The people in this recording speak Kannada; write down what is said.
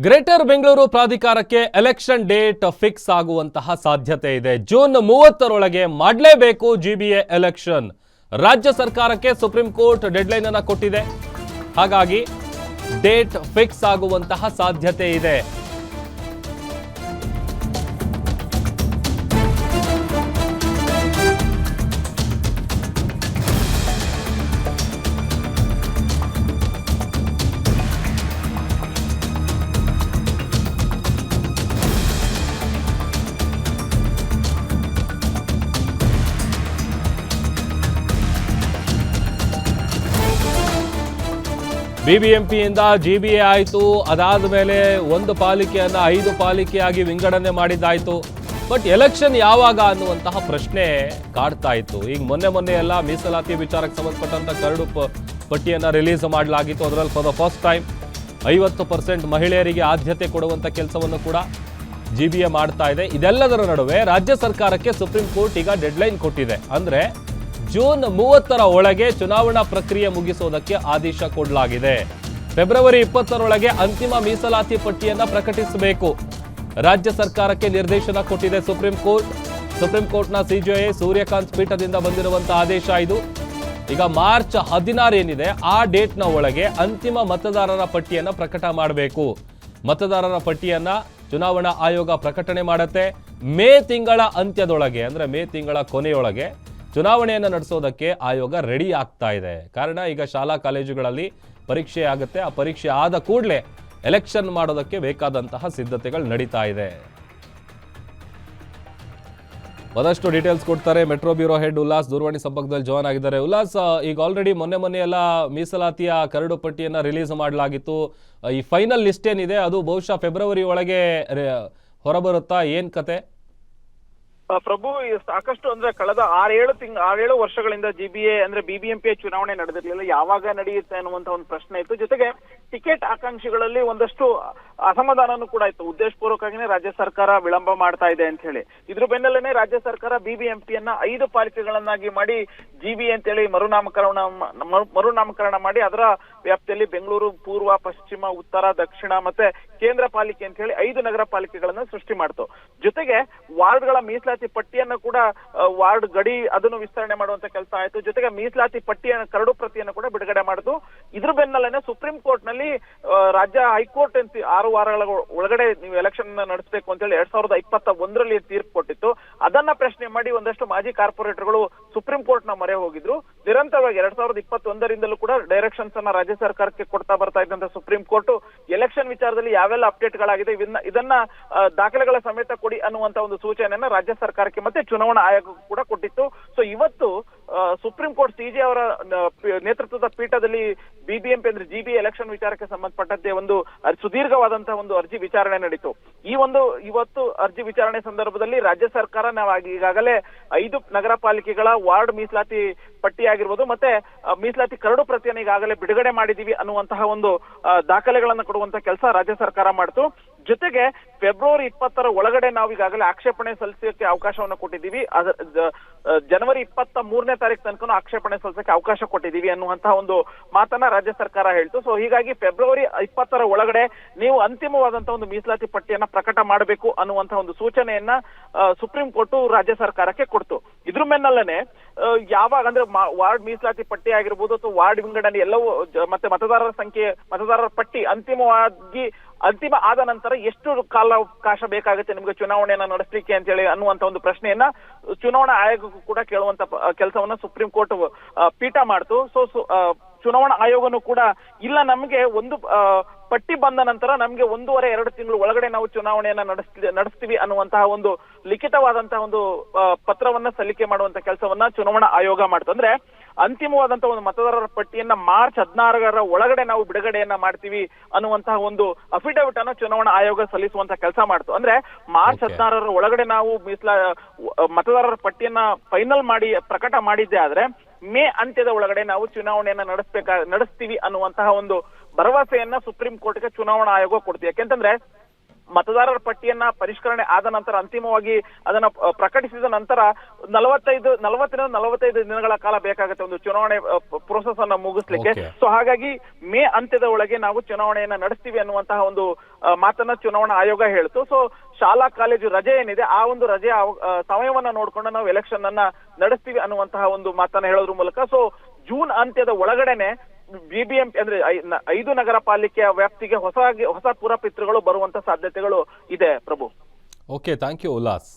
ಗ್ರೇಟರ್ ಬೆಂಗಳೂರು ಪ್ರಾಧಿಕಾರಕ್ಕೆ ಎಲೆಕ್ಷನ್ ಡೇಟ್ ಫಿಕ್ಸ್ ಆಗುವಂತಹ ಸಾಧ್ಯತೆ ಇದೆ. ಜೂನ್ 30ರೊಳಗೆ ಮಾಡಲೇಬೇಕು ಜಿಬಿಎ ಎಲೆಕ್ಷನ್. ರಾಜ್ಯ ಸರ್ಕಾರಕ್ಕೆ ಸುಪ್ರೀಂ ಕೋರ್ಟ್ ಡೆಡ್ಲೈನ್ ಅನ್ನು ಕೊಟ್ಟಿದೆ. ಹಾಗಾಗಿ ಡೇಟ್ ಫಿಕ್ಸ್ ಆಗುವಂತಹ ಸಾಧ್ಯತೆ ಇದೆ. ಬಿಬಿಎಂಪಿಯಿಂದ ಜಿಬಿಎ ಆಯಿತು. ಅದಾದ ಮೇಲೆ ಒಂದು ಪಾಲಿಕೆಯನ್ನು 5 ಪಾಲಿಕೆಯಾಗಿ ವಿಂಗಡಣೆ ಮಾಡಿದ್ದಾಯಿತು. ಬಟ್ ಎಲೆಕ್ಷನ್ ಯಾವಾಗ ಅನ್ನುವಂತಹ ಪ್ರಶ್ನೆ ಕಾಡ್ತಾ ಇತ್ತು. ಈಗ ಮೊನ್ನೆ ಎಲ್ಲ ಮೀಸಲಾತಿ ವಿಚಾರಕ್ಕೆ ಸಂಬಂಧಪಟ್ಟಂತ ಕರಡು ಪಟ್ಟಿಯನ್ನು ರಿಲೀಸ್ ಮಾಡಲಾಗಿತ್ತು. ಅದರಲ್ಲಿ ಫಾರ್ ದ ಫಸ್ಟ್ ಟೈಮ್ 50% ಮಹಿಳೆಯರಿಗೆ ಆದ್ಯತೆ ಕೊಡುವಂತ ಕೆಲಸವನ್ನು ಕೂಡ ಜಿಬಿಎ ಮಾಡ್ತಾ ಇದೆ. ಇದೆಲ್ಲದರ ನಡುವೆ ರಾಜ್ಯ ಸರ್ಕಾರಕ್ಕೆ ಸುಪ್ರೀಂ ಕೋರ್ಟ್ ಈಗ ಡೆಡ್ಲೈನ್ ಕೊಟ್ಟಿದೆ. ಅಂದ್ರೆ ಜೂನ್ 30ರ ಒಳಗೆ ಚುನಾವಣಾ ಪ್ರಕ್ರಿಯೆ ಮುಗಿಸೋದಕ್ಕೆ ಆದೇಶ ಕೊಡಲಾಗಿದೆ. ಫೆಬ್ರವರಿ 20ರೊಳಗೆ ಅಂತಿಮ ಮೀಸಲಾತಿ ಪಟ್ಟಿಯನ್ನ ಪ್ರಕಟಿಸಬೇಕು. ರಾಜ್ಯ ಸರ್ಕಾರಕ್ಕೆ ನಿರ್ದೇಶನ ಕೊಟ್ಟಿದೆ ಸುಪ್ರೀಂ ಕೋರ್ಟ್. ಸುಪ್ರೀಂ ಕೋರ್ಟ್ನ ಸಿಜೆಐ ಸೂರ್ಯಕಾಂತ್ ಪೀಠದಿಂದ ಬಂದಿರುವಂತಹ ಆದೇಶ ಇದು. ಈಗ ಮಾರ್ಚ್ 16 ಏನಿದೆ ಆ ಡೇಟ್ನ ಒಳಗೆ ಅಂತಿಮ ಮತದಾರರ ಪಟ್ಟಿಯನ್ನ ಪ್ರಕಟ ಮಾಡಬೇಕು. ಮತದಾರರ ಪಟ್ಟಿಯನ್ನ ಚುನಾವಣಾ ಆಯೋಗ ಪ್ರಕಟಣೆ ಮಾಡುತ್ತೆ. ಮೇ ತಿಂಗಳ ಅಂತ್ಯದೊಳಗೆ ಅಂದ್ರೆ ಮೇ ತಿಂಗಳ ಕೊನೆಯೊಳಗೆ ಚುನಾವಣೆಯನ್ನು ನಡೆಸೋದಕ್ಕೆ ಆಯೋಗ ರೆಡಿ ಆಗ್ತಾ ಇದೆ. ಕಾರಣ ಈಗ ಶಾಲಾ ಕಾಲೇಜುಗಳಲ್ಲಿ ಪರೀಕ್ಷೆ ಆಗುತ್ತೆ. ಆ ಪರೀಕ್ಷೆ ಆದ ಕೂಡಲೇ ಎಲೆಕ್ಷನ್ ಮಾಡೋದಕ್ಕೆ ಬೇಕಾದಂತಹ ಸಿದ್ಧತೆಗಳು ನಡೀತಾ ಇದೆ. ಮತ್ತಷ್ಟು ಡೀಟೇಲ್ಸ್ ಕೊಡ್ತಾರೆ ಮೆಟ್ರೋ ಬ್ಯೂರೋ ಹೆಡ್ ಉಲ್ಲಾಸ್ ದೂರವಾಣಿ ಸಂಪರ್ಕದಲ್ಲಿ ಜಾಯ್ನ್ ಆಗಿದ್ದಾರೆ. ಉಲ್ಲಾಸ್, ಈಗ ಆಲ್ರೆಡಿ ಮೊನ್ನೆ ಎಲ್ಲ ಮೀಸಲಾತಿಯ ಕರಡು ಪಟ್ಟಿಯನ್ನ ರಿಲೀಸ್ ಮಾಡಲಾಗಿತ್ತು. ಈ ಫೈನಲ್ ಲಿಸ್ಟ್ ಏನಿದೆ ಅದು ಬಹುಶಃ ಫೆಬ್ರವರಿ ಒಳಗೆ ಹೊರಬರುತ್ತಾ? ಏನ್ ಕತೆ? ಪ್ರಭು, ಸಾಕಷ್ಟು ಅಂದ್ರೆ ಕಳೆದ 6-7 ವರ್ಷಗಳಿಂದ ಜಿಬಿಎ ಅಂದ್ರೆ ಬಿಬಿಎಂಪಿ ಚುನಾವಣೆ ನಡೆದಿರ್ಲಿಲ್ಲ. ಯಾವಾಗ ನಡೆಯುತ್ತೆ ಅನ್ನುವಂತ ಒಂದು ಪ್ರಶ್ನೆ ಇತ್ತು. ಜೊತೆಗೆ ಟಿಕೆಟ್ ಆಕಾಂಕ್ಷಿಗಳಲ್ಲಿ ಒಂದಷ್ಟು ಅಸಮಾಧಾನನೂ ಕೂಡ ಇತ್ತು. ಉದ್ದೇಶಪೂರ್ವಕವಾಗಿನೇ ರಾಜ್ಯ ಸರ್ಕಾರ ವಿಳಂಬ ಮಾಡ್ತಾ ಇದೆ ಅಂತ ಹೇಳಿ. ಇದ್ರ ಬೆನ್ನಲ್ಲೇನೆ ರಾಜ್ಯ ಸರ್ಕಾರ ಬಿಬಿಎಂಪಿಯನ್ನ 5 ಪಾಲಿಕೆಗಳನ್ನಾಗಿ ಮಾಡಿ ಜಿಬಿಎ ಅಂತ ಹೇಳಿ ಮರುನಾಮಕರಣ ಮಾಡಿ ಅದರ ವ್ಯಾಪ್ತಿಯಲ್ಲಿ ಬೆಂಗಳೂರು ಪೂರ್ವ, ಪಶ್ಚಿಮ, ಉತ್ತರ, ದಕ್ಷಿಣ ಮತ್ತೆ ಕೇಂದ್ರ ಪಾಲಿಕೆ ಅಂತ ಹೇಳಿ 5 ನಗರ ಪಾಲಿಕೆಗಳನ್ನ ಸೃಷ್ಟಿ ಮಾಡ್ತು. ಜೊತೆಗೆ ವಾರ್ಡ್ಗಳ ಮೀಸಲಾತಿ ಪಟ್ಟಿಯನ್ನು ಕೂಡ ವಾರ್ಡ್ ಗಡಿ ಅದನ್ನು ವಿಸ್ತರಣೆ ಮಾಡುವಂತ ಕೆಲಸ ಆಯ್ತು. ಜೊತೆಗೆ ಮೀಸಲಾತಿ ಪಟ್ಟಿಯ ಕರಡು ಪ್ರತಿಯನ್ನು ಕೂಡ ಬಿಡುಗಡೆ ಮಾಡಿತು. ಇದ್ರ ಬೆನ್ನಲ್ಲೇನೆ ಸುಪ್ರೀಂ ಕೋರ್ಟ್ ನಲ್ಲಿ ರಾಜ್ಯ ಹೈಕೋರ್ಟ್ 6 ವಾರಗಳ ಒಳಗಡೆ ನೀವು ಎಲೆಕ್ಷನ್ ನಡೆಸಬೇಕು ಅಂತ ಹೇಳಿ 2021ರಲ್ಲಿ ತೀರ್ಪು ಕೊಟ್ಟಿತ್ತು. ಅದನ್ನ ಪ್ರಶ್ನೆ ಮಾಡಿ ಒಂದಷ್ಟು ಮಾಜಿ ಕಾರ್ಪೊರೇಟರ್ಗಳು ಸುಪ್ರೀಂ ಕೋರ್ಟ್ ನ ಮೊರೆ ಹೋಗಿದ್ರು. ನಿರಂತರವಾಗಿ 2021ರಿಂದಲೂ ಕೂಡ ಡೈರೆಕ್ಷನ್ಸ್ ಅನ್ನ ರಾಜ್ಯ ಸರ್ಕಾರಕ್ಕೆ ಕೊಡ್ತಾ ಬರ್ತಾ ಇದ್ದಂತ ಸುಪ್ರೀಂ ಕೋರ್ಟ್ ಎಲೆಕ್ಷನ್ ವಿಚಾರದಲ್ಲಿ ಯಾವೆಲ್ಲ ಅಪ್ಡೇಟ್ ಗಳಾಗಿದೆ ಇದನ್ನ ದಾಖಲೆಗಳ ಸಮೇತ ಕೊಡಿ ಅನ್ನುವಂತ ಒಂದು ಸೂಚನೆಯನ್ನ ರಾಜ್ಯ ಸರ್ಕಾರಕ್ಕೆ ಮತ್ತೆ ಚುನಾವಣಾ ಆಯೋಗ ಕೂಡ ಕೊಟ್ಟಿತ್ತು. ಸೊ ಇವತ್ತು ಸುಪ್ರೀಂ ಕೋರ್ಟ್ ಸಿಜೆ ಅವರ ನೇತೃತ್ವದ ಪೀಠದಲ್ಲಿ ಬಿಬಿಎಂಪಿ ಅಂದ್ರೆ ಜಿಬಿ ಎಲೆಕ್ಷನ್ ವಿಚಾರಕ್ಕೆ ಸಂಬಂಧಪಟ್ಟಂತೆ ಒಂದು ಸುದೀರ್ಘವಾದಂತಹ ಒಂದು ಅರ್ಜಿ ವಿಚಾರಣೆ ನಡೀತು. ಇವತ್ತು ಅರ್ಜಿ ವಿಚಾರಣೆ ಸಂದರ್ಭದಲ್ಲಿ ರಾಜ್ಯ ಸರ್ಕಾರ ನಾವು ಈಗಾಗಲೇ 5 ನಗರ ಪಾಲಿಕೆಗಳ ವಾರ್ಡ್ ಮೀಸಲಾತಿ ಪಟ್ಟಿ ಆಗಿರ್ಬೋದು ಮತ್ತೆ ಮೀಸಲಾತಿ ಕರಡು ಪ್ರತಿಯನ್ನು ಈಗಾಗಲೇ ಬಿಡುಗಡೆ ಮಾಡಿದೀವಿ ಅನ್ನುವಂತಹ ಒಂದು ದಾಖಲೆಗಳನ್ನ ಕೊಡುವಂತ ಕೆಲಸ ರಾಜ್ಯ ಸರ್ಕಾರ ಮಾಡ್ತು. ಜೊತೆಗೆ ಫೆಬ್ರವರಿ 20ರ ಒಳಗಡೆ ನಾವು ಈಗಾಗಲೇ ಆಕ್ಷೇಪಣೆ ಸಲ್ಲಿಸಕ್ಕೆ ಅವಕಾಶವನ್ನು ಕೊಟ್ಟಿದ್ದೀವಿ. ಜನವರಿ 23ನೇ ತಾರೀಕು ತನಕ ಆಕ್ಷೇಪಣೆ ಸಲ್ಲಿಸಕ್ಕೆ ಅವಕಾಶ ಕೊಟ್ಟಿದ್ದೀವಿ ಅನ್ನುವಂತಹ ಒಂದು ಮಾತನ್ನ ರಾಜ್ಯ ಸರ್ಕಾರ ಹೇಳ್ತು. ಸೊ ಹೀಗಾಗಿ ಫೆಬ್ರವರಿ 20ರ ಒಳಗಡೆ ನೀವು ಅಂತಿಮವಾದಂತಹ ಒಂದು ಮೀಸಲಾತಿ ಪಟ್ಟಿಯನ್ನ ಪ್ರಕಟ ಮಾಡಬೇಕು ಅನ್ನುವಂತಹ ಒಂದು ಸೂಚನೆಯನ್ನ ಸುಪ್ರೀಂ ಕೋರ್ಟ್ ರಾಜ್ಯ ಸರ್ಕಾರಕ್ಕೆ ಕೊಡ್ತು. ಇದ್ರ ಮೇಲನೆ ಯಾವಾಗ ಅಂದ್ರೆ ವಾರ್ಡ್ ಮೀಸಲಾತಿ ಪಟ್ಟಿ ಆಗಿರ್ಬೋದು ಅಥವಾ ವಾರ್ಡ್ ವಿಂಗಡಣೆ ಎಲ್ಲವೂ ಮತ್ತೆ ಮತದಾರರ ಪಟ್ಟಿ ಅಂತಿಮ ಆದ ನಂತರ ಎಷ್ಟು ಕಾಲಾವಕಾಶ ಬೇಕಾಗುತ್ತೆ ನಿಮ್ಗೆ ಚುನಾವಣೆಯನ್ನ ನಡೆಸಲಿಕ್ಕೆ ಅಂತ ಹೇಳಿ ಅನ್ನುವಂತ ಒಂದು ಪ್ರಶ್ನೆಯನ್ನ ಚುನಾವಣಾ ಆಯೋಗಕ್ಕೂ ಕೂಡ ಕೇಳುವಂತ ಕೆಲಸವನ್ನ ಸುಪ್ರೀಂ ಕೋರ್ಟ್ ಪೀಠ ಮಾಡ್ತು. ಸೊ ಚುನಾವಣಾ ಆಯೋಗನು ಕೂಡ ಇಲ್ಲ, ನಮ್ಗೆ ಒಂದು ಪಟ್ಟಿ ಬಂದ ನಂತರ ನಮ್ಗೆ 1.5-2 ತಿಂಗಳು ಒಳಗಡೆ ನಾವು ಚುನಾವಣೆಯನ್ನ ನಡೆಸ್ತೀವಿ ಅನ್ನುವಂತಹ ಒಂದು ಲಿಖಿತವಾದಂತಹ ಒಂದು ಪತ್ರವನ್ನ ಸಲ್ಲಿಕೆ ಮಾಡುವಂತ ಕೆಲಸವನ್ನ ಚುನಾವಣಾ ಆಯೋಗ ಮಾಡ್ತು. ಅಂದ್ರೆ ಅಂತಿಮವಾದಂತಹ ಒಂದು ಮತದಾರರ ಪಟ್ಟಿಯನ್ನ ಮಾರ್ಚ್ 16ರ ಒಳಗಡೆ ನಾವು ಬಿಡುಗಡೆಯನ್ನ ಮಾಡ್ತೀವಿ ಅನ್ನುವಂತಹ ಒಂದು ಅಫಿಡವಿಟ್ ಅನ್ನು ಚುನಾವಣಾ ಆಯೋಗ ಸಲ್ಲಿಸುವಂತ ಕೆಲಸ ಮಾಡ್ತು. ಅಂದ್ರೆ ಮಾರ್ಚ್ 16ರ ಒಳಗಡೆ ನಾವು ಮತದಾರರ ಪಟ್ಟಿಯನ್ನ ಫೈನಲ್ ಮಾಡಿ ಪ್ರಕಟ ಮಾಡಿದ್ದೆ ಆದ್ರೆ ಮೇ ಅಂತ್ಯದ ಒಳಗಡೆ ನಾವು ಚುನಾವಣೆಯನ್ನ ನಡೆಸ್ತೀವಿ ಅನ್ನುವಂತಹ ಒಂದು ಭರವಸೆಯನ್ನ ಸುಪ್ರೀಂ ಕೋರ್ಟ್ಗೆ ಚುನಾವಣಾ ಆಯೋಗ ಕೊಡ್ತೀವಿ. ಯಾಕೆಂತಂದ್ರೆ ಮತದಾರರ ಪಟ್ಟಿಯನ್ನ ಪರಿಷ್ಕರಣೆ ಆದ ನಂತರ ಅಂತಿಮವಾಗಿ ಅದನ್ನ ಪ್ರಕಟಿಸಿದ ನಂತರ 45 ದಿನಗಳ ಕಾಲ ಬೇಕಾಗುತ್ತೆ ಒಂದು ಚುನಾವಣೆ ಪ್ರೋಸೆಸ್ ಅನ್ನ ಮುಗಿಸ್ಲಿಕ್ಕೆ. ಸೊ ಹಾಗಾಗಿ ಮೇ ಅಂತ್ಯದ ಒಳಗೆ ನಾವು ಚುನಾವಣೆಯನ್ನ ನಡೆಸ್ತೀವಿ ಅನ್ನುವಂತಹ ಒಂದು ಮಾತನ್ನ ಚುನಾವಣಾ ಆಯೋಗ ಹೇಳ್ತು. ಸೊ ಶಾಲಾ ಕಾಲೇಜು ರಜೆ ಏನಿದೆ ಆ ಒಂದು ರಜೆಯ ಸಮಯವನ್ನ ನೋಡ್ಕೊಂಡು ನಾವು ಎಲೆಕ್ಷನ್ ಅನ್ನ ನಡೆಸ್ತೀವಿ ಅನ್ನುವಂತಹ ಒಂದು ಮಾತನ್ನ ಹೇಳೋದ್ರ ಮೂಲಕ ಸೊ ಜೂನ್ ಅಂತ್ಯದ ಒಳಗಡೆನೆ ಬಿಬಿಎಂಪಿ ಅಂದ್ರೆ 5 ನಗರ ಪಾಲಿಕೆಯ ವ್ಯಾಪ್ತಿಗೆ ಹೊಸ ಪುರಪಿತೃಗಳು ಬರುವಂತ ಸಾಧ್ಯತೆಗಳು ಇದೆ Prabhu. Okay, thank you Ullas.